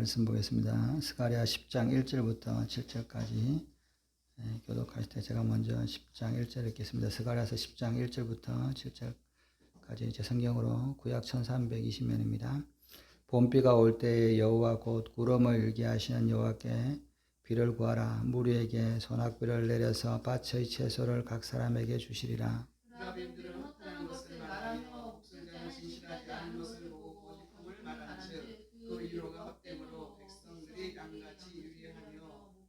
말씀 보겠습니다. 스가랴 10장 1절부터 7절까지 교독하실 때 제가 먼저 10장 1절 읽겠습니다. 스가랴서 10장 1절부터 7절까지 제 성경으로 구약 1320면입니다. 봄비가 올 때에 여호와 곧 구름을 일게 하시는 여호와께 비를 구하라. 무리에게 소낙비를 내려서 밭의 채소를 각 사람에게 주시리라. 라빈들은 헛되는 것을 말하며 목술자는 진실하지 않은 것을 보고 거짓함을 말하는즉 그 위로가 헛됨으로 백성들이 양같이 유리하며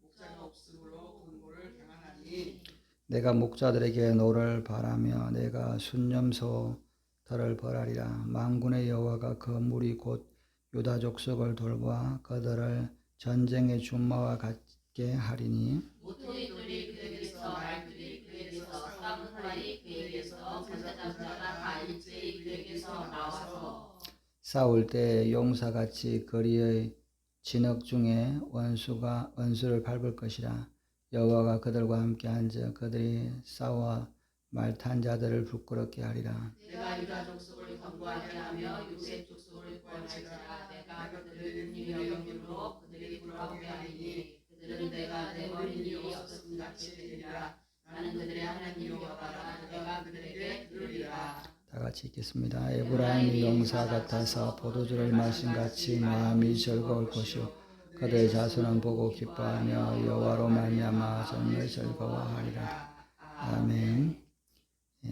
목자가 없으므로 공고를 당하나니 내가 목자들에게 노를 바라며 내가 순념소 터를 벌하리라. 만군의 여호와가 그 무리 곧 유다 족속을 돌보아 그들을 전쟁의 준마와 같게 하리니 모퉁이들이 그에게서 말들이 그에게서 싸우는 활이 그에게서 전자장자가 다 일제히 그에게서 나와서 싸울 때 용사같이 거리의 진흙 중에 원수를 밟을 것이라. 여호와가 그들과 함께 앉아 그들이 싸워 말탄 자들을 부끄럽게 하리라. 내가 유다 족속을 견고하게 하며 요셉 족속을 구원할지라. 내가 그들을 은혜의 영으로 그들이 돌아오게 하리니 그들은 내가 내버린 일이 없었음 같이 되리라. 나는 그들의 하나님 여호와라. 내가 그들에게 들으리라. 다 같이 읽겠습니다. 에브라임이 용사 같아서 포도주를 마신 같이 마음이 즐거울 것이요 그들의 자손은 보고 기뻐하며 여호와로 말미암아 정말 즐거워하리라. 아멘.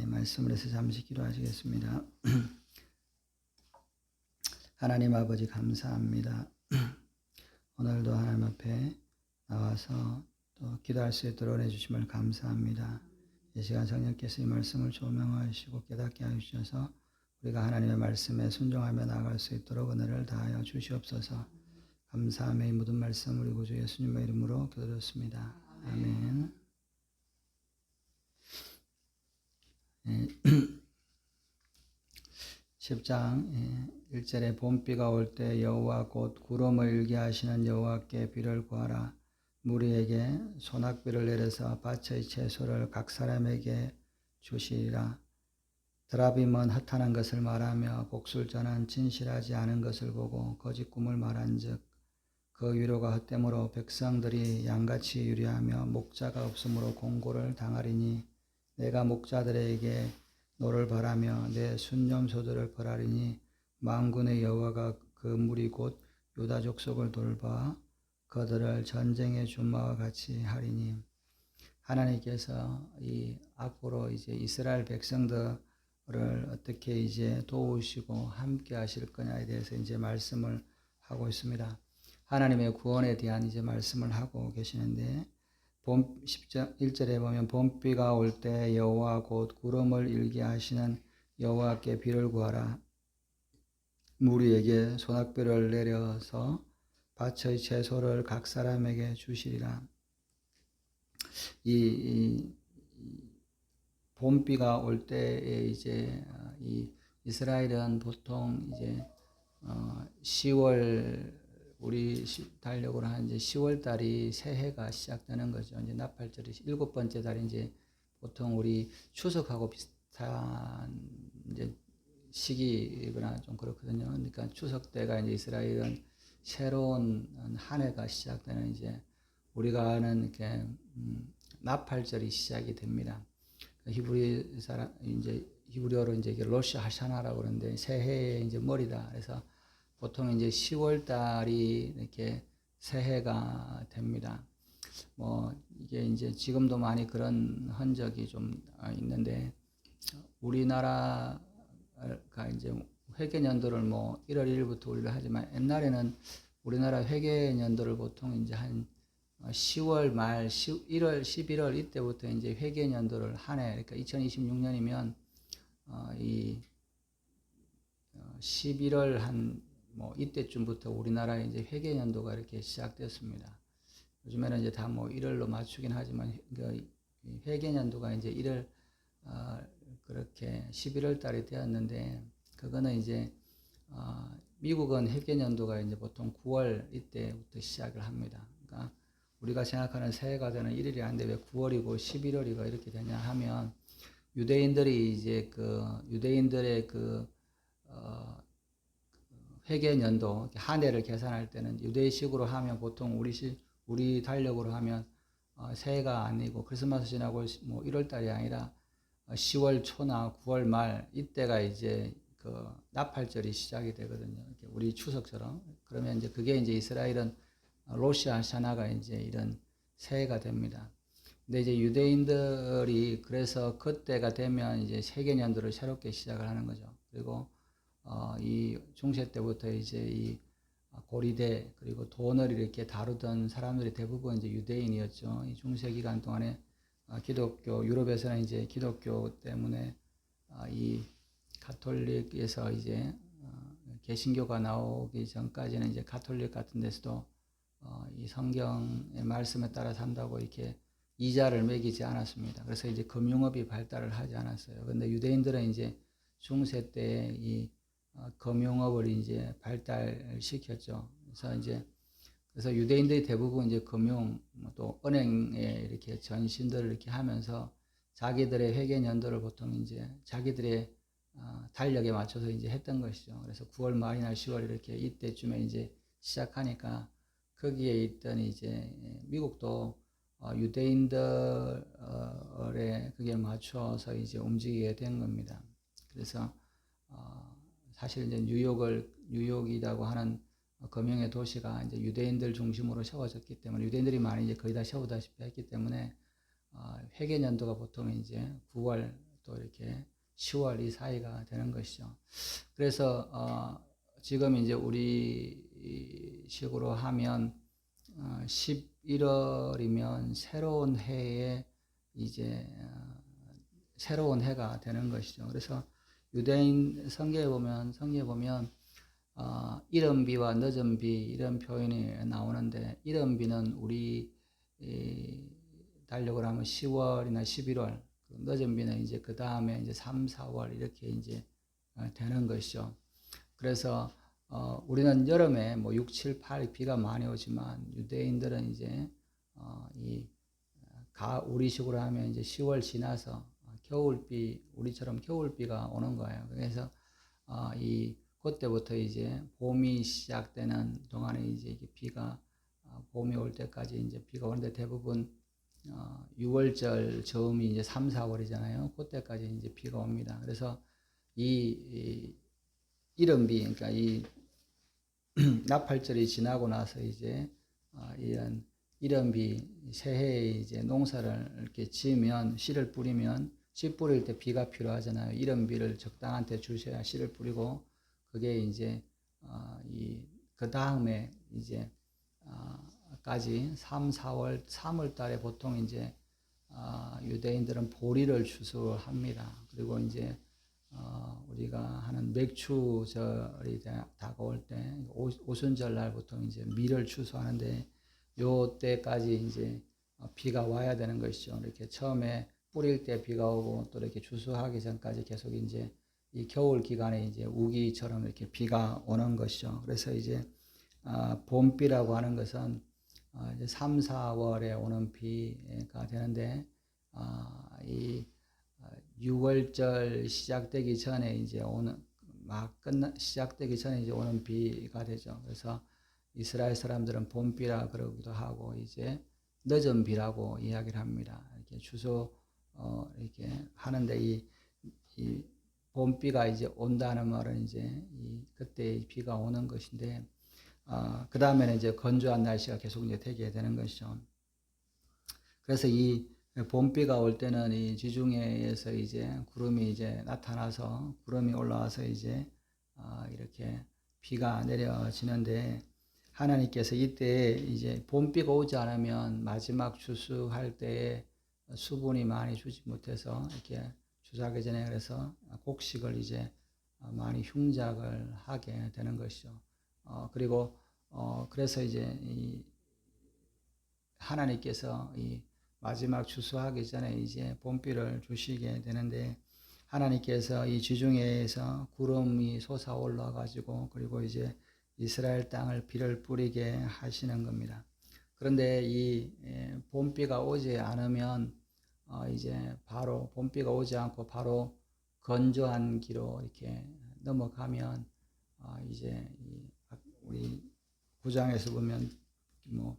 말씀을 해서 잠시 기도하시겠습니다. 하나님 아버지 감사합니다. 오늘도 하나님 앞에 나와서 또 기도할 수 있도록 해주심을 감사합니다. 이 시간 성령께서 이 말씀을 조명하시고 깨닫게 하셔서 우리가 하나님의 말씀에 순종하며 나아갈 수 있도록 은혜를 다하여 주시옵소서. 감사함의 이 모든 말씀 우리 구주 예수님의 이름으로 기도드렸습니다. 아멘. 10장 1절에 봄비가 올 때 여호와 곧 구름을 일게 하시는 여호와께 비를 구하라. 무리에게 소낙비를 내려서 밭의 채소를 각 사람에게 주시리라. 드라빔은 허탄한 것을 말하며 복술자는 진실하지 않은 것을 보고 거짓 꿈을 말한즉 그 위로가 헛됨으로 백성들이 양같이 유리하며 목자가 없으므로 공고를 당하리니 내가 목자들에게 노를 바라며 내 순념소들을 벌하리니 만군의 여호와가 그 무리 곧 유다 족속을 돌봐 그들을 전쟁의 준마와 같이 하리니. 하나님께서 이 앞으로 이제 이스라엘 백성들을 어떻게 이제 도우시고 함께 하실 거냐에 대해서 이제 말씀을 하고 있습니다. 하나님의 구원에 대한 이제 말씀을 하고 계시는데 10절 1절에 보면 봄비가 올 때 여호와 곧 구름을 일게 하시는 여호와께 비를 구하라. 무리에게 소낙비를 내려서 밭의 채소를 각 사람에게 주시리라. 이 봄비가 올 때에 이제 이 이스라엘은 보통 이제 10월 우리 달력으로 한 이제 10월 달이 새해가 시작되는 거죠. 이제 나팔절이 7번째 달이 이제 보통 우리 추석하고 비슷한 이제 시기거나 좀 그렇거든요. 그러니까 추석 때가 이제 이스라엘은 새로운 한 해가 시작되는 이제 우리가 아는 이렇게 나팔절이 시작이 됩니다. 히브리 사람 이제 히브리어로 이제 로시 하샤나라고 그러는데 새해의 이제 머리다. 그래서 보통 이제 10월 달이 이렇게 새해가 됩니다. 뭐 이게 이제 지금도 많이 그런 흔적이 좀 있는데 우리나라가 이제 회계년도를 뭐 1월 1일부터 우리를 하지만 옛날에는 우리나라 회계년도를 보통 이제 한 10월 말 1월 11월 이때부터 이제 회계년도를 한 해 그러니까 2026년이면 이 11월 한 뭐 이때쯤부터 우리나라에 이제 회계년도가 이렇게 시작됐습니다. 요즘에는 이제 다 뭐 1월로 맞추긴 하지만 그 회계년도가 이제 1월 그렇게 11월 달이 되었는데 그거는 이제 미국은 회계년도가 이제 보통 9월 이때부터 시작을 합니다. 그러니까 우리가 생각하는 새해가 되는 1일이 아닌데 왜 9월이고 11월이고 이렇게 되냐 하면 유대인들이 이제 그 유대인들의 그 회계년도 한 해를 계산할 때는 유대식으로 하면 보통 우리 달력으로 하면 새해가 아니고 크리스마스 지나고 뭐 1월 달이 아니라 10월 초나 9월 말 이때가 이제 그 나팔절이 시작이 되거든요. 우리 추석처럼. 그러면 이제 그게 이제 이스라엘은 로시 하샤나가 이제 이런 새해가 됩니다. 근데 이제 유대인들이 그래서 그때가 되면 이제 세계년도를 새롭게 시작을 하는 거죠. 그리고 이 중세 때부터 이제 이 고리대 그리고 돈을 이렇게 다루던 사람들이 대부분 이제 유대인이었죠. 이 중세 기간 동안에 기독교 유럽에서는 이제 기독교 때문에 이 가톨릭에서 이제 개신교가 나오기 전까지는 이제 가톨릭 같은 데서도 이 성경의 말씀에 따라 산다고 이렇게 이자를 매기지 않았습니다. 그래서 이제 금융업이 발달을 하지 않았어요. 근데 유대인들은 이제 중세 때 이 금융업을 이제 발달시켰죠. 그래서 유대인들이 대부분 이제 금융 또 은행에 이렇게 전신들을 이렇게 하면서 자기들의 회계 연도를 보통 이제 자기들의 달력에 맞춰서 이제 했던 것이죠. 그래서 9월 말이나 10월 이렇게 이때쯤에 이제 시작하니까 거기에 있던 이제 미국도 유대인들의 그게 맞춰서 이제 움직이게 된 겁니다. 그래서 사실 이제 뉴욕이라고 하는 금융의 도시가 이제 유대인들 중심으로 세워졌기 때문에 유대인들이 많이 이제 거의 다 세우다시피 했기 때문에 회계 연도가 보통 이제 9월 또 이렇게 10월 이 사이가 되는 것이죠. 그래서 지금 이제 우리 식으로 하면 11월이면 새로운 해에 이제 새로운 해가 되는 것이죠. 그래서 유대인 성경에 보면 이른비와 늦은비 이런 표현이 나오는데 이른비는 우리 달력으로 하면 10월이나 11월, 늦은비는 이제 그 다음에 이제 3, 4월 이렇게 이제 되는 것이죠. 그래서 우리는 여름에 뭐 6, 7, 8 비가 많이 오지만 유대인들은 이제 우리식으로 하면 이제 10월 지나서 겨울비, 우리처럼 겨울비가 오는 거예요. 그래서 그때부터 이제 봄이 시작되는 동안에 이제 비가 봄이 올 때까지 이제 비가 오는데 대부분 6월절 저음이 이제 3, 4월이잖아요. 그때까지 이제 비가 옵니다. 그래서 이른비, 그러니까 이 나팔절이 지나고 나서 이제 이런 이른비 새해에 이제 농사를 이렇게 지으면 씨를 뿌리면 씨 뿌릴 때 비가 필요하잖아요. 이른비를 적당한 때 주셔야 씨를 뿌리고 그게 이제 그 다음에 이제 까지 3, 4월, 3월 달에 보통 이제 유대인들은 보리를 추수합니다. 그리고 이제 우리가 하는 맥추절이 다가올 때 오순절 날부터 이제 밀을 추수하는데 요 때까지 이제 비가 와야 되는 것이죠. 이렇게 처음에 뿌릴 때 비가 오고 또 이렇게 추수하기 전까지 계속 이제 이 겨울 기간에 이제 우기처럼 이렇게 비가 오는 것이죠. 그래서 이제 봄비라고 하는 것은 이제 3, 4월에 오는 비가 되는데 이 6월절 시작되기 전에 이제 시작되기 전에 이제 오는 비가 되죠. 그래서 이스라엘 사람들은 봄비라 그러기도 하고 이제 늦은 비라고 이야기를 합니다. 이렇게 이렇게 하는데 이 봄비가 이제 온다는 말은 이제 그때 비가 오는 것인데 그 다음에는 이제 건조한 날씨가 계속 이제 되게 되는 것이죠. 그래서 이 봄비가 올 때는 이 지중해에서 이제 구름이 이제 나타나서 구름이 올라와서 이제 이렇게 비가 내려지는데 하나님께서 이때 이제 봄비가 오지 않으면 마지막 추수할 때에 수분이 많이 주지 못해서 이렇게 추수하기 전에 그래서 곡식을 이제 많이 흉작을 하게 되는 것이죠. 그리고 그래서 이제 하나님께서 이 마지막 추수하기 전에 이제 봄비를 주시게 되는데 하나님께서 이 지중해에서 구름이 솟아올라 가지고 그리고 이제 이스라엘 땅을 비를 뿌리게 하시는 겁니다. 그런데 이 봄비가 오지 않으면 이제 바로 봄비가 오지 않고 바로 건조한 기로 이렇게 넘어가면 이제 우리 9장에서 보면 뭐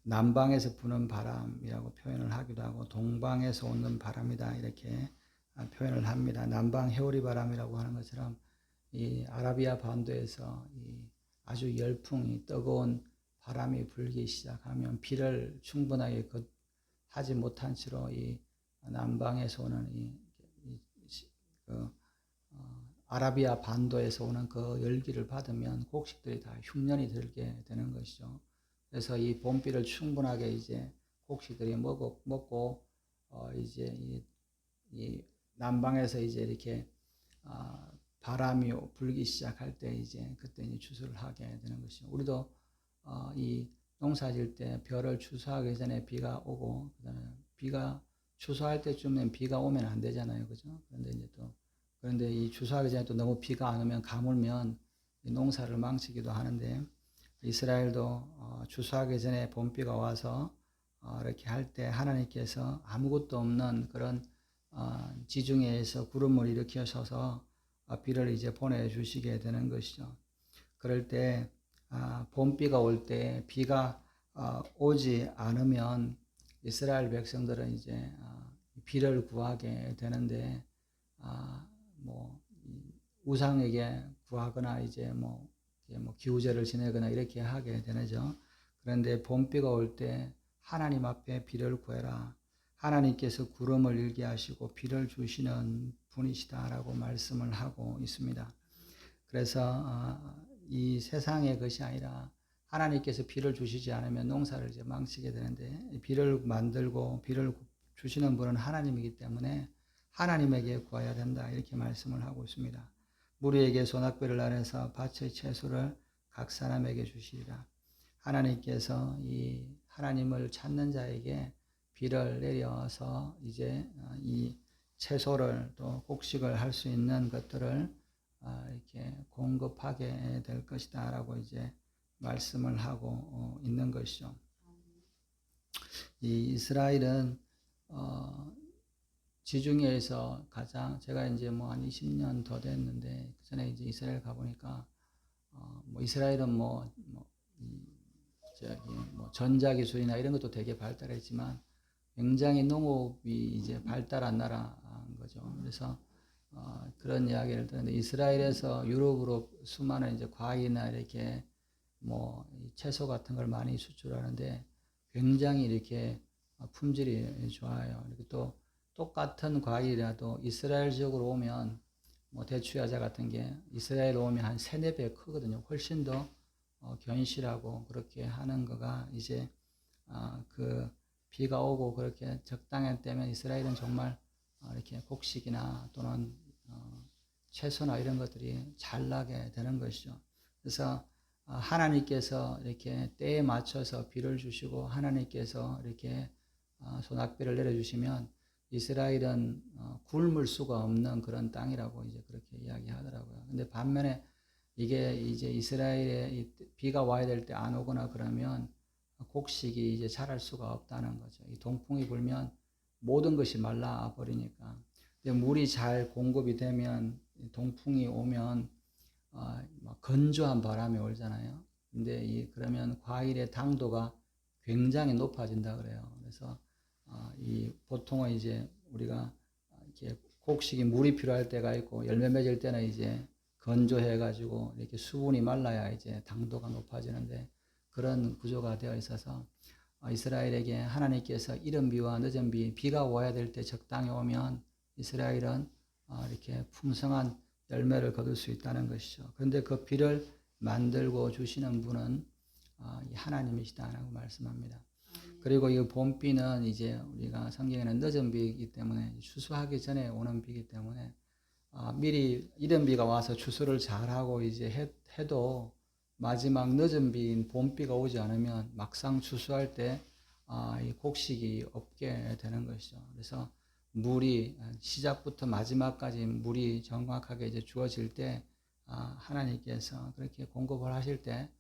남방에서 부는 바람이라고 표현을 하기도 하고 동방에서 오는 바람이다 이렇게 표현을 합니다. 남방 해오리 바람이라고 하는 것처럼 이 아라비아 반도에서 이 아주 열풍이 뜨거운 바람이 불기 시작하면 비를 충분하게 하지 못한 채로 이 남방에서 오는 아라비아 반도에서 오는 그 열기를 받으면 곡식들이 다 흉년이 들게 되는 것이죠. 그래서 이 봄비를 충분하게 이제 곡식들이 먹고 이제 이 남방에서 이제 이렇게 바람이 불기 시작할 때 이제 그때 이제 추수를 하게 되는 것이죠. 우리도 이 농사질 때 벼를 추수하기 전에 비가 오고 그다음에 비가 추수할 때쯤엔 비가 오면 안 되잖아요, 그죠? 그런데 이 추수하기 전에 또 너무 비가 안 오면 가물면 농사를 망치기도 하는데 이스라엘도 추수하기 전에 봄비가 와서 이렇게 할 때 하나님께서 아무것도 없는 그런 지중해에서 구름을 일으켜서서 비를 이제 보내주시게 되는 것이죠. 그럴 때 봄비가 올 때 비가 오지 않으면 이스라엘 백성들은 이제 비를 구하게 되는데 뭐 우상에게 구하거나 이제 뭐 기우제를 지내거나 이렇게 하게 되죠. 그런데 봄비가 올 때 하나님 앞에 비를 구해라. 하나님께서 구름을 일게 하시고 비를 주시는 분이시다라고 말씀을 하고 있습니다. 그래서 이 세상의 것이 아니라 하나님께서 비를 주시지 않으면 농사를 이제 망치게 되는데 비를 만들고 비를 주시는 분은 하나님이기 때문에 하나님에게 구해야 된다 이렇게 말씀을 하고 있습니다. 무리에게 소낙비를 나눠서 밭의 채소를 각 사람에게 주시리라. 하나님께서 이 하나님을 찾는 자에게 비를 내려서 이제 이 채소를 또 곡식을 할 수 있는 것들을 이렇게 공급하게 될 것이다라고 이제 말씀을 하고 있는 것이죠. 이 이스라엘은 지중해에서 가장 제가 이제 뭐 한 20년 더 됐는데 그 전에 이제 이스라엘 가보니까 뭐 이스라엘은 뭐 전자기술이나 이런 것도 되게 발달했지만 굉장히 농업이 이제 발달한 나라인 거죠. 그래서 그런 이야기를 듣는데 이스라엘에서 유럽으로 수많은 이제 과일이나 이렇게 뭐 채소 같은 걸 많이 수출하는데 굉장히 이렇게 품질이 좋아요. 그리고 또 똑같은 과일이라도 이스라엘 지역으로 오면 뭐 대추야자 같은 게 이스라엘 오면 한 3-4배 크거든요. 훨씬 더 견실하고 그렇게 하는 거가 이제 그 비가 오고 그렇게 적당할 때면 이스라엘은 정말 이렇게 곡식이나 또는 채소나 이런 것들이 잘 나게 되는 것이죠. 그래서 하나님께서 이렇게 때에 맞춰서 비를 주시고 하나님께서 이렇게 소낙비를 내려주시면 이스라엘은 굶을 수가 없는 그런 땅이라고 이제 그렇게 이야기하더라고요. 근데 반면에 이게 이제 이스라엘에 비가 와야 될 때 안 오거나 그러면 곡식이 이제 자랄 수가 없다는 거죠. 이 동풍이 불면 모든 것이 말라 버리니까. 근데 물이 잘 공급이 되면 동풍이 오면 건조한 바람이 올잖아요. 근데 그러면 과일의 당도가 굉장히 높아진다 그래요. 그래서 이 보통은 이제 우리가 이렇게 곡식이 물이 필요할 때가 있고 열매 맺을 때는 이제 건조해 가지고 이렇게 수분이 말라야 이제 당도가 높아지는데 그런 구조가 되어 있어서 이스라엘에게 하나님께서 이른 비와 늦은 비가 와야 될 때 적당히 오면 이스라엘은 이렇게 풍성한 열매를 거둘 수 있다는 것이죠. 그런데 그 비를 만들고 주시는 분은 하나님이시다라고 말씀합니다. 그리고 이 봄비는 이제 우리가 성경에는 늦은 비이기 때문에 추수하기 전에 오는 비이기 때문에 미리 이른 비가 와서 추수를 잘하고 이제 해도 마지막 늦은 비인 봄비가 오지 않으면 막상 추수할 때 이 곡식이 없게 되는 것이죠. 그래서 물이 시작부터 마지막까지 물이 정확하게 이제 주어질 때 하나님께서 그렇게 공급을 하실 때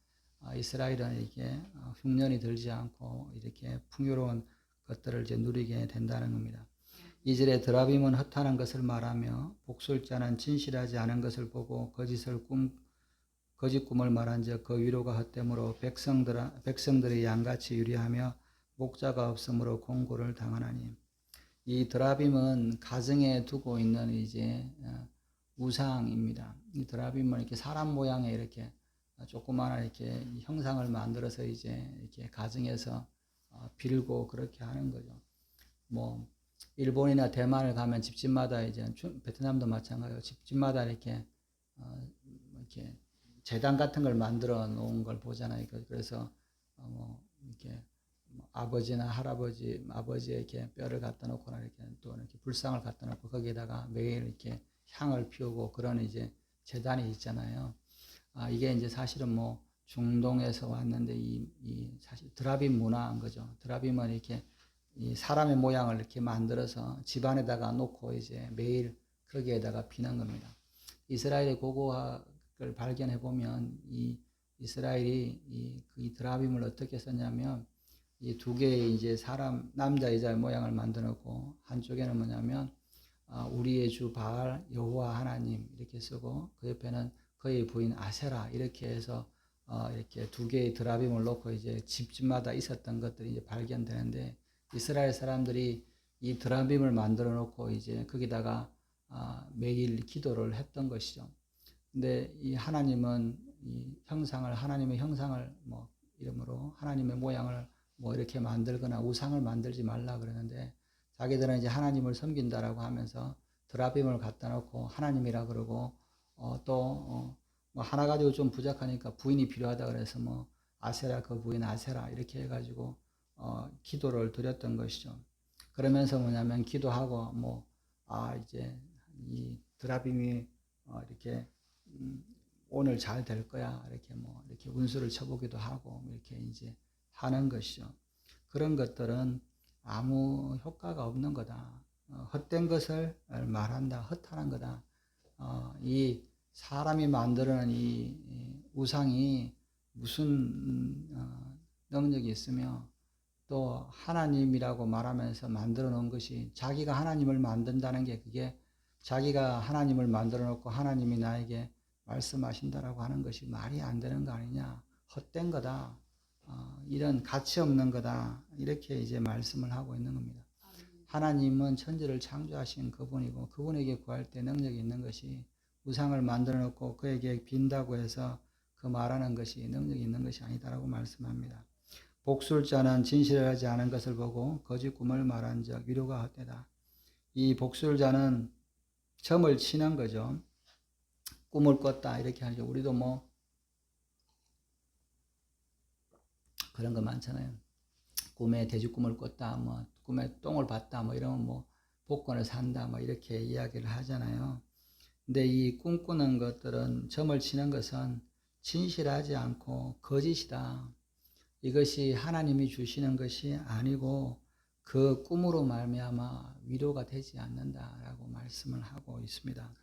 이스라엘은 이렇게 흉년이 들지 않고 이렇게 풍요로운 것들을 이제 누리게 된다는 겁니다. 2절에 드라빔은 허탄한 것을 말하며 복술자는 진실하지 않은 것을 보고 거짓을 거짓 꿈을 말한즉 그 위로가 헛됨으로 백성들이 양같이 유리하며 목자가 없으므로 공고를 당하나니. 이 드라빔은 가정에 두고 있는 이제 우상입니다. 이 드라빔은 이렇게 사람 모양의 이렇게 조그마한 이렇게 형상을 만들어서 이제 이렇게 가정에서 빌고 그렇게 하는 거죠. 뭐 일본이나 대만을 가면 집집마다 이제 베트남도 마찬가지고 집집마다 이렇게 제단 같은 걸 만들어 놓은 걸 보잖아요. 그래서 뭐 이렇게 아버지나 할아버지, 아버지의 이렇게 뼈를 갖다 놓거나 이렇게 또 이렇게 불상을 갖다 놓고 거기에다가 매일 이렇게 향을 피우고 그런 이제 제단이 있잖아요. 이게 이제 사실은 뭐 중동에서 왔는데 이 사실 드라빔 문화인 거죠. 드라빔은 이렇게 이 사람의 모양을 이렇게 만들어서 집안에다가 놓고 이제 매일 거기에다가 피는 겁니다. 이스라엘의 고고학을 발견해 보면 이 이스라엘이 이 드라빔을 어떻게 썼냐면 이 두 개의 이제 사람 남자 여자의 모양을 만들어 놓고 한쪽에는 뭐냐면 우리의 주 바알 여호와 하나님 이렇게 쓰고 그 옆에는 그의 부인 아세라 이렇게 해서 이렇게 두 개의 드라빔을 놓고 이제 집집마다 있었던 것들이 이제 발견되는데 이스라엘 사람들이 이 드라빔을 만들어 놓고 이제 거기다가 매일 기도를 했던 것이죠. 근데 이 하나님은 이 형상을 하나님의 형상을 뭐 이름으로 하나님의 모양을 뭐 이렇게 만들거나 우상을 만들지 말라 그러는데 자기들은 이제 하나님을 섬긴다라고 하면서 드라빔을 갖다 놓고 하나님이라 그러고 뭐 하나 가지고 좀 부족하니까 부인이 필요하다 그래서 뭐 아세라 그 부인 아세라 이렇게 해가지고 기도를 드렸던 것이죠. 그러면서 뭐냐면 기도하고 뭐 이제 이 드라빔이 이렇게 오늘 잘 될 거야 이렇게 뭐 이렇게 운수를 쳐보기도 하고 이렇게 이제 하는 것이죠. 그런 것들은 아무 효과가 없는 거다. 헛된 것을 말한다. 허탄한 거다. 이 사람이 만드는 이 우상이 무슨 능력이 있으며 또 하나님이라고 말하면서 만들어 놓은 것이 자기가 하나님을 만든다는 게 그게 자기가 하나님을 만들어 놓고 하나님이 나에게 말씀하신다라고 하는 것이 말이 안 되는 거 아니냐. 헛된 거다. 이런 가치 없는 거다. 이렇게 이제 말씀을 하고 있는 겁니다. 하나님은 천지를 창조하신 그분이고 그분에게 구할 때 능력이 있는 것이 우상을 만들어 놓고 그에게 빈다고 해서 그 말하는 것이 능력이 있는 것이 아니다라고 말씀합니다. 복술자는 진실을 하지 않은 것을 보고 거짓 꿈을 말한 적 위로가 헛되다. 이 복술자는 점을 치는 거죠. 꿈을 꿨다 이렇게 하죠. 우리도 뭐 그런 거 많잖아요. 꿈에 돼지꿈을 꿨다, 뭐 꿈에 똥을 봤다, 뭐 이러면 뭐 복권을 산다, 뭐 이렇게 이야기를 하잖아요. 근데 이 꿈꾸는 것들은 점을 치는 것은 진실하지 않고 거짓이다. 이것이 하나님이 주시는 것이 아니고 그 꿈으로 말미암아 위로가 되지 않는다라고 말씀을 하고 있습니다.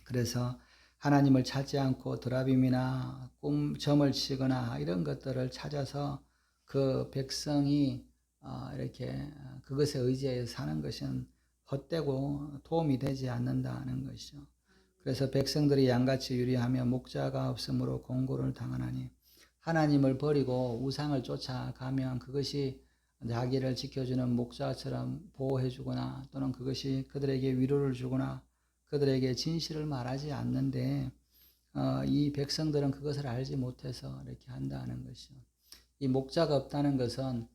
그래서 하나님을 찾지 않고 드라빔이나 점을 치거나 이런 것들을 찾아서 그 백성이 이렇게 그것에 의지해 사는 것은 헛되고 도움이 되지 않는다는 것이죠. 그래서 백성들이 양같이 유리하며 목자가 없으므로 공고를 당하나니 하나님을 버리고 우상을 쫓아가면 그것이 자기를 지켜주는 목자처럼 보호해주거나 또는 그것이 그들에게 위로를 주거나 그들에게 진실을 말하지 않는데 이 백성들은 그것을 알지 못해서 이렇게 한다는 것이죠. 이 목자가 없다는 것은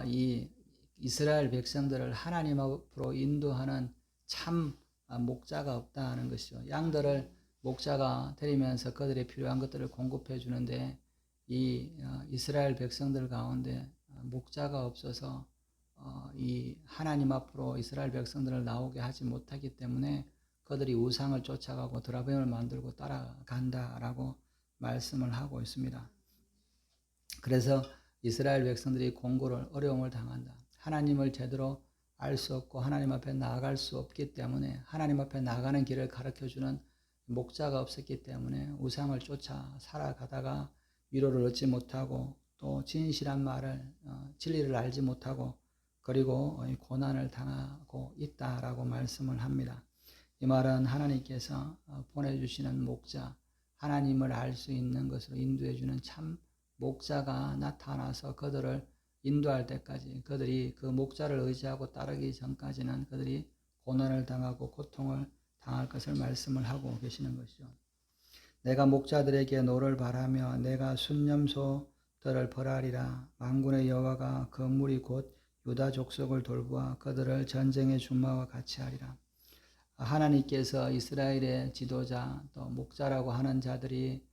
이 이스라엘 백성들을 하나님 앞으로 인도하는 참 목자가 없다는 것이죠. 양들을 목자가 데리면서 그들의 필요한 것들을 공급해 주는데 이 이스라엘 백성들 가운데 목자가 없어서 이 하나님 앞으로 이스라엘 백성들을 나오게 하지 못하기 때문에 그들이 우상을 쫓아가고 드라빔을 만들고 따라간다라고 말씀을 하고 있습니다. 그래서 이스라엘 백성들이 공고를 어려움을 당한다. 하나님을 제대로 알 수 없고 하나님 앞에 나아갈 수 없기 때문에 하나님 앞에 나가는 길을 가르쳐주는 목자가 없었기 때문에 우상을 쫓아 살아가다가 위로를 얻지 못하고 또 진실한 말을 진리를 알지 못하고 그리고 고난을 당하고 있다라고 말씀을 합니다. 이 말은 하나님께서 보내주시는 목자 하나님을 알 수 있는 것으로 인도해 주는 참 목자가 나타나서 그들을 인도할 때까지, 그들이 그 목자를 의지하고 따르기 전까지는 그들이 고난을 당하고 고통을 당할 것을 말씀을 하고 계시는 것이죠. 내가 목자들에게 노를 바라며 내가 순념소들을 벌하리라. 만군의 여호와가 그 무리 곧 유다 족속을 돌보아 그들을 전쟁의 준마와 같이 하리라. 하나님께서 이스라엘의 지도자 또 목자라고 하는 자들이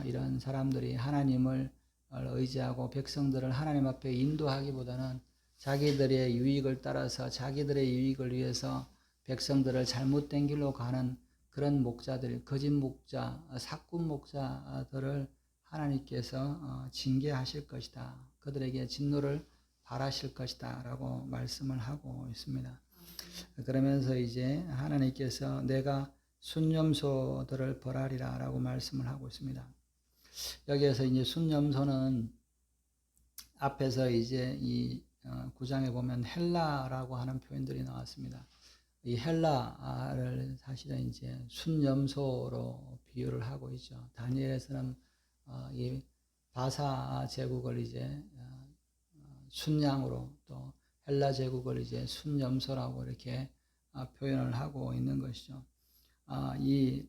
이런 사람들이 하나님을 의지하고 백성들을 하나님 앞에 인도하기보다는 자기들의 유익을 따라서 자기들의 유익을 위해서 백성들을 잘못된 길로 가는 그런 목자들, 거짓 목자, 사꾼 목자들을 하나님께서 징계하실 것이다. 그들에게 진노를 발하실 것이다 라고 말씀을 하고 있습니다. 그러면서 이제 하나님께서 내가 순념소들을 벌하리라 라고 말씀을 하고 있습니다. 여기에서 이제 순념소는 앞에서 이제 이 9장에 보면 헬라라고 하는 표현들이 나왔습니다. 이 헬라를 사실은 이제 순념소로 비유를 하고 있죠. 다니엘에서는 이 바사 제국을 이제 순양으로 또 헬라 제국을 이제 순염소라고 이렇게 표현을 하고 있는 것이죠. 이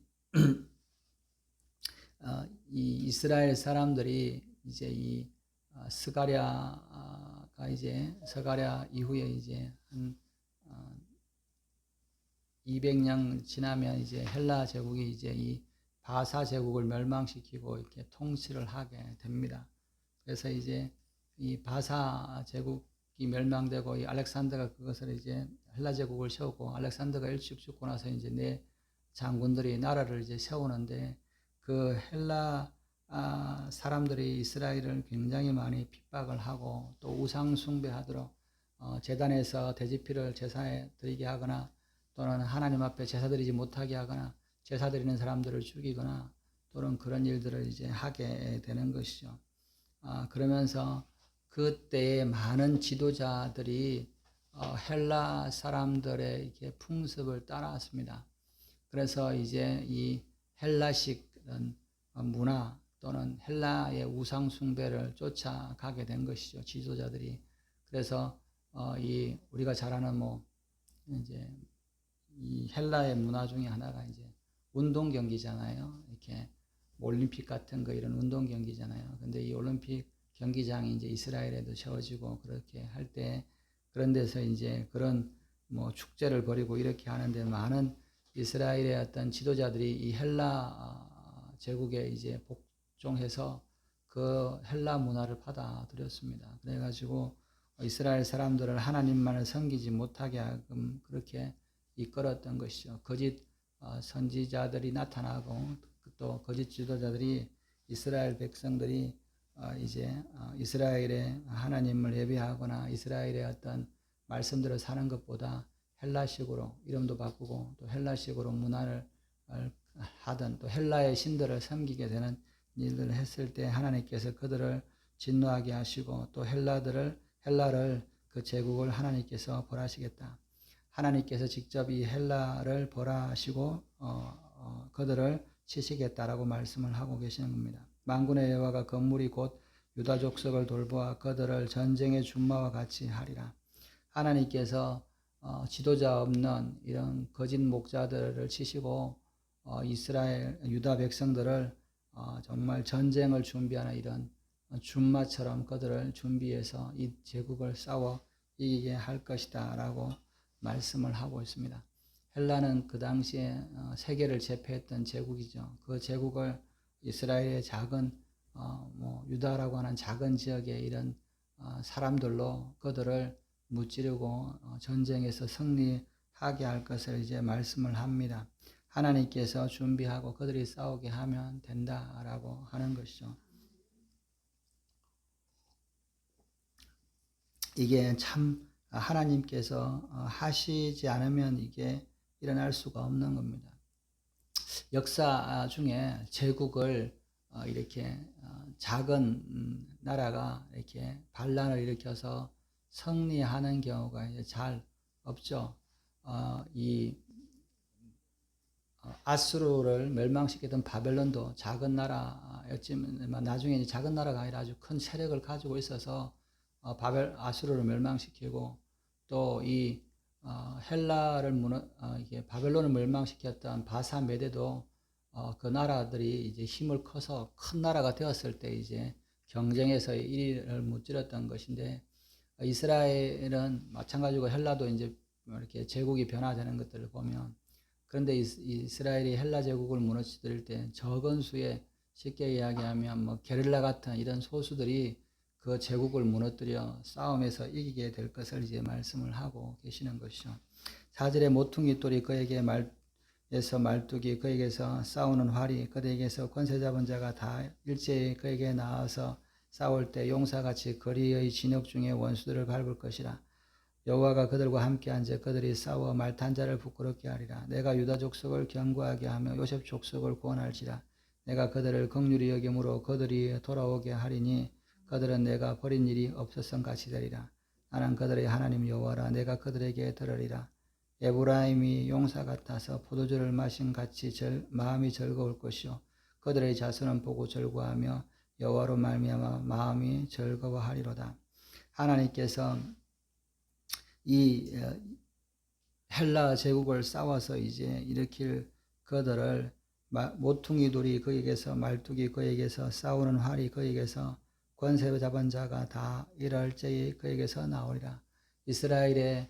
이스라엘 사람들이 이제 이 스가랴가 이제 스가랴 이후에 이제 한 200년 지나면 이제 헬라 제국이 이제 이 바사 제국을 멸망시키고 이렇게 통치를 하게 됩니다. 그래서 이제 이 바사 제국이 멸망되고 이 알렉산더가 그것을 이제 헬라 제국을 세우고 알렉산더가 일찍 죽고 나서 이제 네 장군들이 나라를 이제 세우는데 그 헬라 사람들이 이스라엘을 굉장히 많이 핍박을 하고 또 우상 숭배하도록 제단에서 돼지피를 제사에 드리게 하거나 또는 하나님 앞에 제사 드리지 못하게 하거나 제사 드리는 사람들을 죽이거나 또는 그런 일들을 이제 하게 되는 것이죠. 그러면서 그때에 많은 지도자들이 헬라 사람들의 이렇게 풍습을 따라왔습니다. 그래서 이제 이 헬라식 문화 또는 헬라의 우상 숭배를 쫓아가게 된 것이죠. 지도자들이. 그래서 이 우리가 잘 아는 뭐 이제 이 헬라의 문화 중에 하나가 이제 운동 경기잖아요. 이렇게 올림픽 같은 거 이런 운동 경기잖아요. 근데 이 올림픽 경기장이 이제 이스라엘에도 세워지고 그렇게 할 때 그런 데서 이제 그런 뭐 축제를 벌이고 이렇게 하는데 많은 이스라엘의 어떤 지도자들이 이 헬라 제국에 이제 복종해서 그 헬라 문화를 받아들였습니다. 그래가지고 이스라엘 사람들을 하나님만을 섬기지 못하게 하금 그렇게 이끌었던 것이죠. 거짓 선지자들이 나타나고 또 거짓 지도자들이 이스라엘 백성들이 이제 이스라엘의 하나님을 예배하거나 이스라엘의 어떤 말씀대로 사는 것보다 헬라식으로 이름도 바꾸고 또 헬라식으로 문화를 하던 또 헬라의 신들을 섬기게 되는 일들을 했을 때 하나님께서 그들을 진노하게 하시고 또 헬라를 그 제국을 하나님께서 벌하시겠다. 하나님께서 직접 이 헬라를 벌하시고 그들을 치시겠다라고 말씀을 하고 계시는 겁니다. 만군의 여호와가 건물이 곧 유다 족속을 돌보아 그들을 전쟁의 준마와 같이 하리라. 하나님께서 지도자 없는 이런 거짓 목자들을 치시고 이스라엘 유다 백성들을 정말 전쟁을 준비하는 이런 준마처럼 그들을 준비해서 이 제국을 싸워 이기게 할 것이다 라고 말씀을 하고 있습니다. 헬라는 그 당시에 세계를 제패했던 제국이죠. 그 제국을 이스라엘의 작은 유다라고 하는 작은 지역의 이런 사람들로 그들을 무찌르고 전쟁에서 승리하게 할 것을 이제 말씀을 합니다. 하나님께서 준비하고 그들이 싸우게 하면 된다라고 하는 것이죠. 이게 참 하나님께서 하시지 않으면 이게 일어날 수가 없는 겁니다. 역사 중에 제국을 이렇게 작은 나라가 이렇게 반란을 일으켜서 승리하는 경우가 이제 잘 없죠. 이 아수르를 멸망시켰던 바벨론도 작은 나라였지만 나중에 이제 작은 나라가 아니라 아주 큰 세력을 가지고 있어서 아수르를 멸망시키고 또 이 헬라를 이게 바벨론을 멸망시켰던 바사 메대도 그 나라들이 이제 힘을 커서 큰 나라가 되었을 때 이제 경쟁에서 1위를 무찌렀던 것인데 이스라엘은 마찬가지고 헬라도 이제 이렇게 제국이 변화되는 것들을 보면 그런데 이스라엘이 헬라 제국을 무너뜨릴 때 적은 수의 쉽게 이야기하면 뭐 게릴라 같은 이런 소수들이 그 제국을 무너뜨려 싸움에서 이기게 될 것을 이제 말씀을 하고 계시는 것이죠. 4절에 모퉁이 돌이 그에게 말뚝이 그에게서 싸우는 활이 그에게서 권세 잡은 자가 다 일제히 그에게 나와서 싸울 때 용사같이 거리의 진흙 중에 원수들을 밟을 것이라. 여호와가 그들과 함께 앉아 그들이 싸워 말탄 자를 부끄럽게 하리라. 내가 유다 족속을 견고하게 하며 요셉 족속을 구원할지라. 내가 그들을 긍휼히 여김으로 그들이 돌아오게 하리니 그들은 내가 버린 일이 없었음 같이 되리라. 나는 그들의 하나님 여호와라. 내가 그들에게 들으리라. 에브라임이 용사 같아서 포도주를 마신 같이 마음이 즐거울 것이요 그들의 자손은 보고 즐거워하며 여호와로 말미암아 마음이 즐거워하리로다. 하나님께서 이 헬라 제국을 싸워서 이제 일으킬 그들을 모퉁이 돌이 그에게서 말뚝이 그에게서 싸우는 활이 그에게서 권세 잡은 자가 다 이럴제에 그에게서 나오리라. 이스라엘의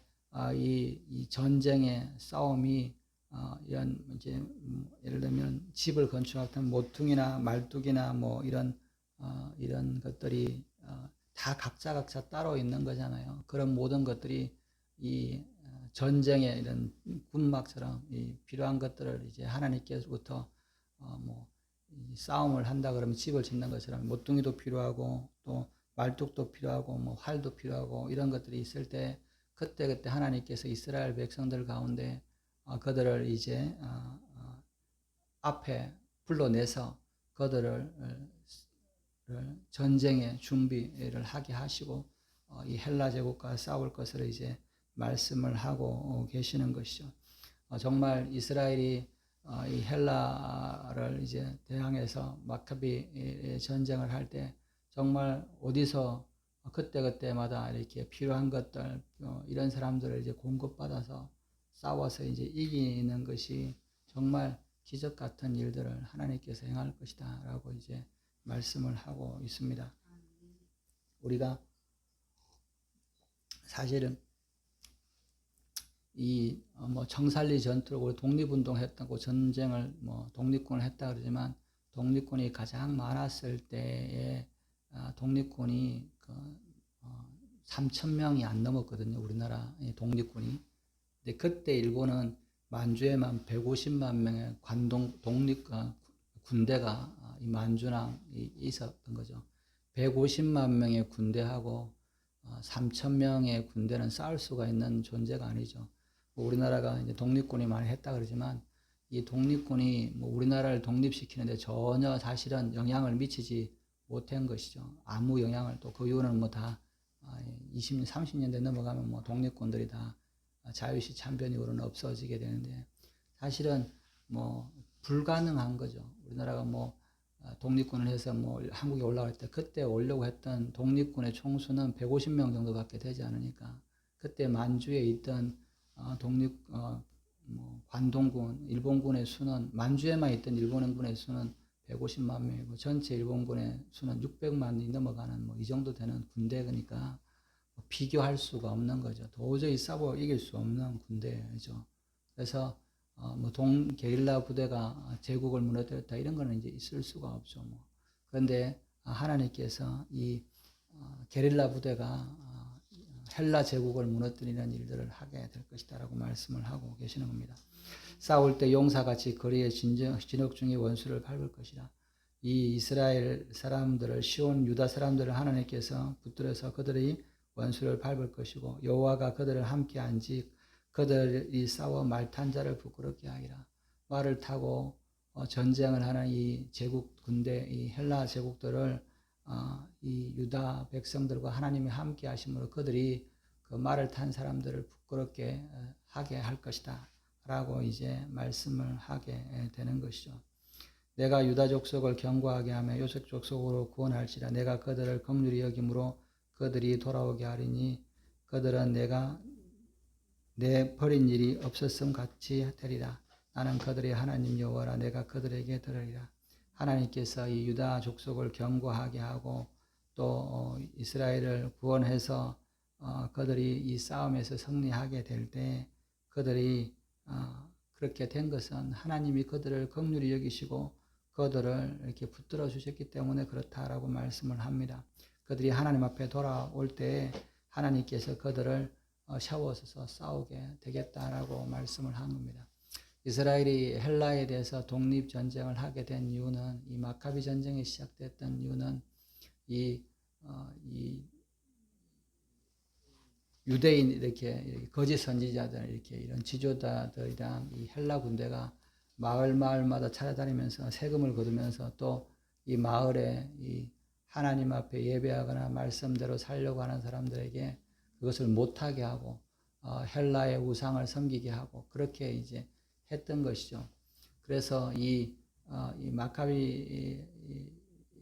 이 전쟁의 싸움이 이런 이제 예를 들면 집을 건축하던 모퉁이나 말뚝이나 뭐 이런 것들이 다 각자 따로 있는 거잖아요. 그런 모든 것들이 이 전쟁의 이런 군막처럼 이 필요한 것들을 이제 하나님께서부터 뭐 싸움을 한다 그러면 집을 짓는 것처럼 모퉁이도 필요하고 또 말뚝도 필요하고 뭐 활도 필요하고 이런 것들이 있을 때 그때 하나님께서 이스라엘 백성들 가운데 그들을 이제 앞에 불러내서 그들을 전쟁의 준비를 하게 하시고 이 헬라 제국과 싸울 것을 이제 말씀을 하고 계시는 것이죠. 정말 이스라엘이 이 헬라를 이제 대항해서 마카비 전쟁을 할 때 정말 어디서 그때마다 이렇게 필요한 것들 이런 사람들을 이제 공급받아서 싸워서 이제 이기는 것이 정말 기적 같은 일들을 하나님께서 행할 것이다라고 이제 말씀을 하고 있습니다. 우리가 사실은 이 뭐 청살리 전투로 독립운동 했다고 전쟁을 뭐 독립군을 했다 그러지만 독립군이 가장 많았을 때에 독립군이 3,000명이 안 넘었거든요. 우리나라 독립군이. 근데 그때 일본은 만주에만 150만 명의 독립 군대가 이 만주랑 있었던 거죠. 150만 명의 군대하고 3,000명의 군대는 싸울 수가 있는 존재가 아니죠. 우리나라가 이제 독립군이 많이 했다 그러지만 이 독립군이 뭐 우리나라를 독립시키는데 전혀 사실은 영향을 미치지 못한 것이죠. 아무 영향을 또 그 이유는 뭐 다 20년, 30년대 넘어가면 뭐 독립군들이 다 자유시 참변 이후로는 없어지게 되는데 사실은 뭐 불가능한 거죠. 우리나라가 뭐 독립군을 해서 뭐 한국에 올라갈 때 그때 오려고 했던 독립군의 총수는 150명 정도밖에 되지 않으니까 그때 만주에 있던 뭐 관동군, 일본군의 수는 만주에만 있던 일본군의 수는 150만 명이고 전체 일본군의 수는 600만이 넘어가는 뭐 이 정도 되는 군대니까 비교할 수가 없는 거죠. 도저히 싸워 이길 수 없는 군대죠. 그래서 뭐 게릴라 부대가 제국을 무너뜨렸다 이런 거는 이제 있을 수가 없죠. 뭐. 그런데 하나님께서 이 게릴라 부대가 헬라 제국을 무너뜨리는 일들을 하게 될 것이다라고 말씀을 하고 계시는 겁니다. 싸울 때 용사같이 거리의 진흙 중에 원수를 밟을 것이라. 이 이스라엘 사람들을 시온 유다 사람들을 하나님께서 붙들어서 그들이 원수를 밟을 것이고 여호와가 그들을 함께 앉이 그들이 싸워 말탄 자를 부끄럽게 하리라. 말을 타고 전쟁을 하는 이 제국 군대 이 헬라 제국들을 이 유다 백성들과 하나님이 함께 하심으로 그들이 그 말을 탄 사람들을 부끄럽게 하게 할 것이다 라고 이제 말씀을 하게 되는 것이죠. 내가 유다 족속을 견고하게 하며 요셉 족속으로 구원할지라. 내가 그들을 긍휼히 여김으로 그들이 돌아오게 하리니 그들은 내가 내 버린 일이 없었음 같이 되리라. 나는 그들의 하나님 여호와라. 내가 그들에게 들으리라. 하나님께서 이 유다 족속을 견고하게 하고 또 이스라엘을 구원해서 그들이 이 싸움에서 승리하게 될 때 그들이 그렇게 된 것은 하나님이 그들을 긍휼히 여기시고 그들을 이렇게 붙들어 주셨기 때문에 그렇다라고 말씀을 합니다. 그들이 하나님 앞에 돌아올 때 하나님께서 그들을 세워서 싸우게 되겠다라고 말씀을 한 겁니다. 이스라엘이 헬라에 대해서 독립전쟁을 하게 된 이유는 이 마카비 전쟁이 시작됐던 이유는 이 유대인 이렇게 거짓 선지자들 이렇게 이런 지도자들이랑 이 헬라 군대가 마을마다 찾아다니면서 세금을 거두면서 또 이 마을에 이 하나님 앞에 예배하거나 말씀대로 살려고 하는 사람들에게 그것을 못하게 하고 헬라의 우상을 섬기게 하고 그렇게 이제 했던 것이죠. 그래서 이 마카비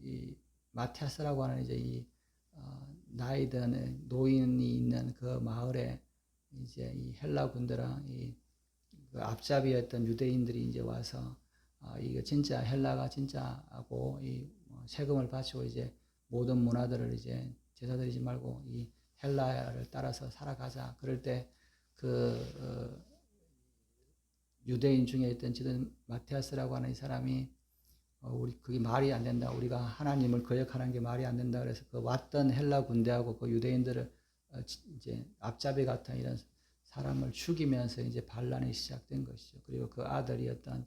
이 마티아스라고 하는 이제 이 나이 든 노인이 있는 그 마을에 이제 이 헬라 군대랑 그 앞잡이였던 유대인들이 이제 와서 이거 진짜 헬라가 진짜하고 이 세금을 바치고 이제 모든 문화들을 이제 제사 드리지 말고 이 헬라를 따라서 살아가자. 그럴 때 그 유대인 중에 있던 지금 마티아스라고 하는 이 사람이 우리 그게 말이 안 된다. 우리가 하나님을 거역하는 게 말이 안 된다. 그래서 그 왔던 헬라 군대하고 그 유대인들을 이제 앞잡이 같은 이런 사람을 죽이면서 이제 반란이 시작된 것이죠. 그리고 그 아들이었던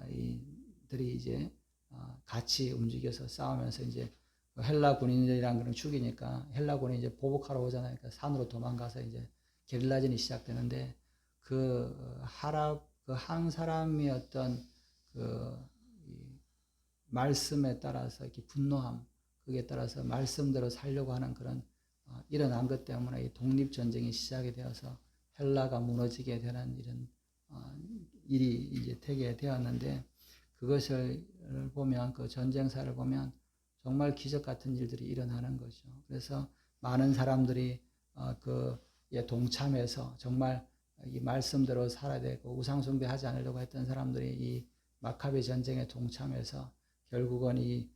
이들이 이제 같이 움직여서 싸우면서 이제 헬라 군인들이랑 그런 죽이니까 헬라 군이 이제 보복하러 오잖아요. 그러니까 산으로 도망가서 이제 게릴라전이 시작되는데 그 한 사람이 어떤 말씀에 따라서 이렇게 분노함, 그에 따라서 말씀대로 살려고 하는 그런 일어난 것 때문에 이 독립전쟁이 시작이 되어서 헬라가 무너지게 되는 이런 일이 이제 되게 되었는데 그것을 보면 그 전쟁사를 보면 정말 기적 같은 일들이 일어나는 거죠. 그래서 많은 사람들이 그에 동참해서 정말 이 말씀대로 살아야 되고 우상숭배하지 않으려고 했던 사람들이 이 마카비 전쟁에 동참해서 결국은 이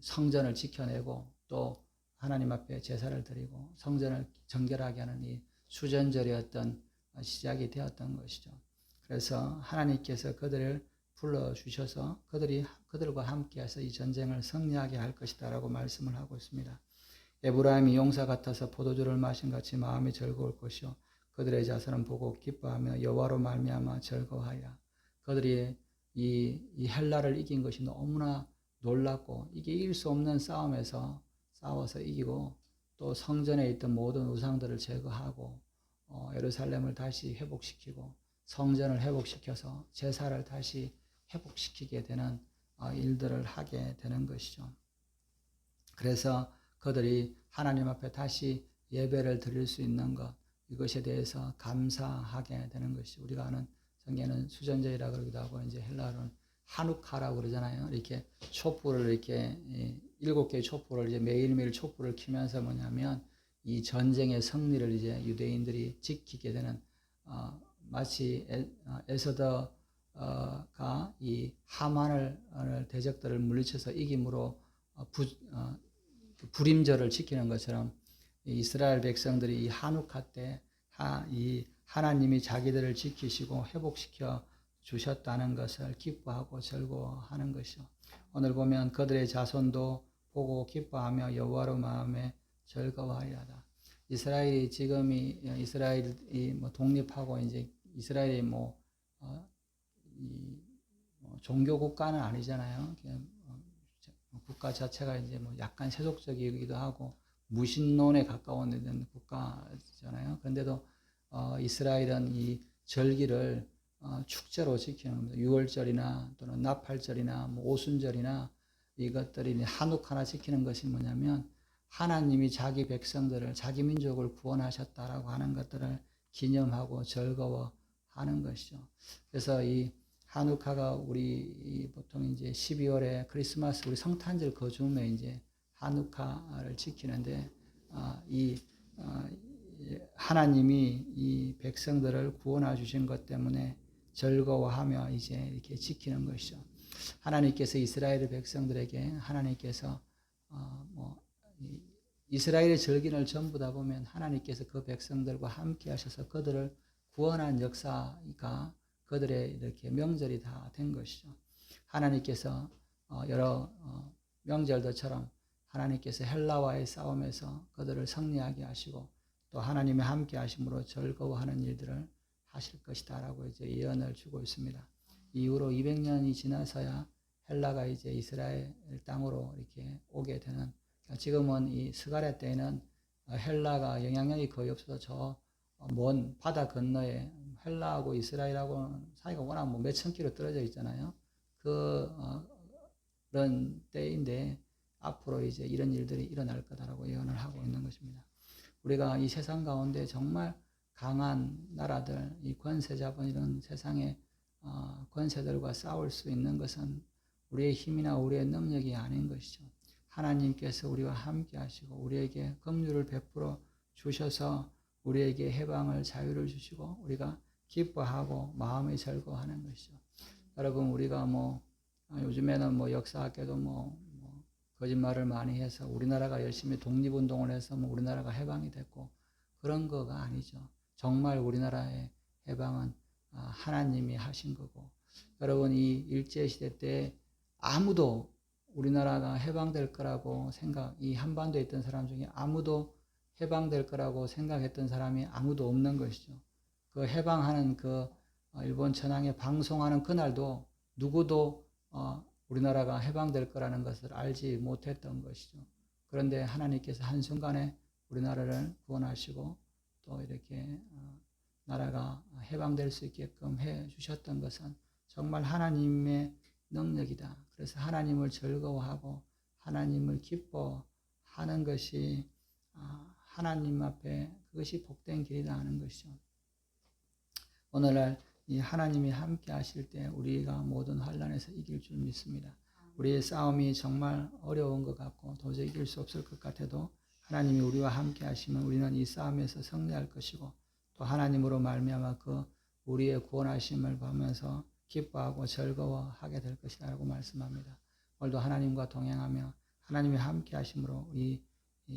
성전을 지켜내고 또 하나님 앞에 제사를 드리고 성전을 정결하게 하는 이 수전절이었던 시작이 되었던 것이죠. 그래서 하나님께서 그들을 불러주셔서 그들과 함께해서 이 전쟁을 승리하게 할 것이다 라고 말씀을 하고 있습니다. 에브라임이 용사 같아서 포도주를 마신 같이 마음이 즐거울 것이요 그들의 자손은 보고 기뻐하며 여호와로 말미암아 즐거워하리라. 그들이 이 헬라를 이긴 것이 너무나 놀랍고 이게 이길 수 없는 싸움에서 싸워서 이기고 또 성전에 있던 모든 우상들을 제거하고 예루살렘을 다시 회복시키고 성전을 회복시켜서 제사를 다시 회복시키게 되는 일들을 하게 되는 것이죠. 그래서 그들이 하나님 앞에 다시 예배를 드릴 수 있는 것 이것에 대해서 감사하게 되는 것이 우리가 아는 성경에는 수전제이라 그러기도 하고 이제 헬라어로는 하누카라고 그러잖아요. 이렇게 촛불을 이렇게 7개의 촛불을 이제 매일매일 촛불을 켜면서 뭐냐면 이 전쟁의 승리를 이제 유대인들이 지키게 되는 마치 에서더가 이 하만을 대적들을 물리쳐서 이김으로 불임절을 지키는 것처럼 이스라엘 백성들이 이 하누카 때 이 하나님이 자기들을 지키시고 회복시켜 주셨다는 것을 기뻐하고 즐거워하는 것이요. 오늘 보면 그들의 자손도 보고 기뻐하며 여호와로 마음에 즐거워하리라다. 이스라엘이 지금이 이스라엘이 뭐 독립하고 이제 이스라엘이 종교 국가는 아니잖아요. 국가 자체가 이제 뭐 약간 세속적이기도 하고 무신론에 가까운 국가잖아요. 그런데도 이스라엘은 이 절기를 축제로 지키는 겁니다. 6월절이나 또는 나팔절이나 뭐 오순절이나 이것들이 한옥하나 지키는 것이 뭐냐면 하나님이 자기 백성들을 자기 민족을 구원하셨다라고 하는 것들을 기념하고 즐거워하는 하는 것이죠. 그래서 이 하누카가 우리 보통 이제 12월에 크리스마스 우리 성탄절 그 즈음에 이제 하누카를 지키는데 이 하나님이 이 백성들을 구원해 주신 것 때문에 즐거워하며 이제 이렇게 지키는 것이죠. 하나님께서 이스라엘 백성들에게 하나님께서 이스라엘의 절기를 전부 다 보면 하나님께서 그 백성들과 함께 하셔서 그들을 구원한 역사가 그들의 이렇게 명절이 다 된 것이죠. 하나님께서 여러 명절들처럼 하나님께서 헬라와의 싸움에서 그들을 승리하게 하시고 또 하나님의 함께 하심으로 즐거워하는 일들을 하실 것이다 라고 이제 예언을 주고 있습니다. 이후로 200년이 지나서야 헬라가 이제 이스라엘 땅으로 이렇게 오게 되는, 지금은 이 스가랴 때에는 헬라가 영향력이 거의 없어서 저 먼 바다 건너에 헬라하고 이스라엘하고 사이가 워낙 뭐 몇천 킬로 떨어져 있잖아요. 그런 때인데 앞으로 이제 이런 일들이 일어날 거다라고 예언을 하고 있는 것입니다. 우리가 이 세상 가운데 정말 강한 나라들, 이 권세 잡은 이런 세상의 권세들과 싸울 수 있는 것은 우리의 힘이나 우리의 능력이 아닌 것이죠. 하나님께서 우리와 함께 하시고 우리에게 긍휼을 베풀어 주셔서 우리에게 해방을 자유를 주시고 우리가 기뻐하고 마음이 즐거워하는 것이죠. 여러분, 우리가 요즘에는 역사학계도 거짓말을 많이 해서 우리나라가 열심히 독립운동을 해서 우리나라가 해방이 됐고 그런 거가 아니죠. 정말 우리나라의 해방은 하나님이 하신 거고, 여러분, 이 일제시대 때 아무도 우리나라가 해방될 거라고 이 한반도에 있던 사람 중에 아무도 해방될 거라고 생각했던 사람이 아무도 없는 것이죠. 그 해방하는 일본 천황에 방송하는 그날도 누구도 우리나라가 해방될 거라는 것을 알지 못했던 것이죠. 그런데 하나님께서 한순간에 우리나라를 구원하시고 또 이렇게 나라가 해방될 수 있게끔 해 주셨던 것은 정말 하나님의 능력이다. 그래서 하나님을 즐거워하고 하나님을 기뻐하는 것이 하나님 앞에 그것이 복된 길이다 하는 것이죠. 오늘날 이 하나님이 함께 하실 때 우리가 모든 환난에서 이길 줄 믿습니다. 우리의 싸움이 정말 어려운 것 같고 도저히 이길 수 없을 것 같아도 하나님이 우리와 함께 하시면 우리는 이 싸움에서 승리할 것이고 또 하나님으로 말미암아 우리의 구원하심을 보면서 기뻐하고 즐거워하게 될 것이다 라고 말씀합니다. 오늘도 하나님과 동행하며 하나님이 함께 하심으로 이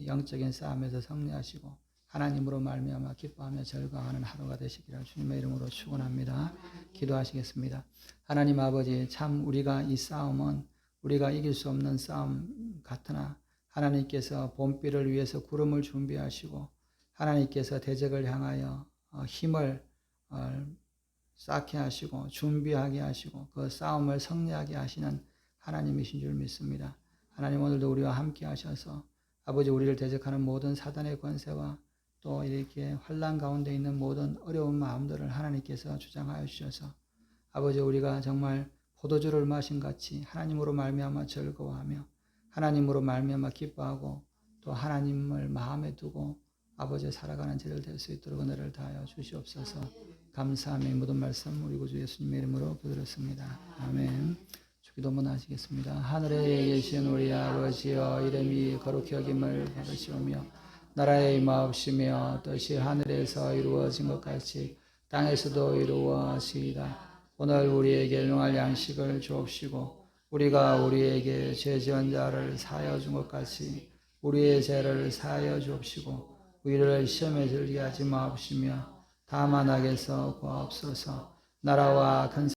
영적인 싸움에서 승리하시고 하나님으로 말미암아 기뻐하며 즐거워하는 하루가 되시기를 주님의 이름으로 축원합니다. 기도하시겠습니다. 하나님 아버지, 참 우리가 이 싸움은 우리가 이길 수 없는 싸움 같으나 하나님께서 봄비를 위해서 구름을 준비하시고 하나님께서 대적을 향하여 힘을 쌓게 하시고 준비하게 하시고 그 싸움을 승리하게 하시는 하나님이신 줄 믿습니다. 하나님, 오늘도 우리와 함께 하셔서 아버지, 우리를 대적하는 모든 사단의 권세와 또 이렇게 환난 가운데 있는 모든 어려운 마음들을 하나님께서 주장하여 주셔서 아버지, 우리가 정말 포도주를 마신 같이 하나님으로 말미암아 즐거워하며 하나님으로 말미암아 기뻐하고 또 하나님을 마음에 두고 아버지 살아가는 제를 될 수 있도록 은혜를 다하여 주시옵소서. 감사하며 모든 말씀 우리 구주 예수님의 이름으로 기도드렸습니다. 아멘. 기도문 하시겠습니다. 하늘에 계신 우리 아버지여, 이름이 거룩히 여김을 받으시오며 나라의 임하옵시며 뜻이 하늘에서 이루어진 것 같이 땅에서도 이루어지이다. 오늘 우리에게 일용할 양식을 주옵시고 우리가 우리에게 죄 지은 자를 사하여 준 것 같이 우리의 죄를 사하여 주옵시고 우리를 시험에 들게 하지 마옵시며 다만 악에서 구하옵소서. 나라와 큰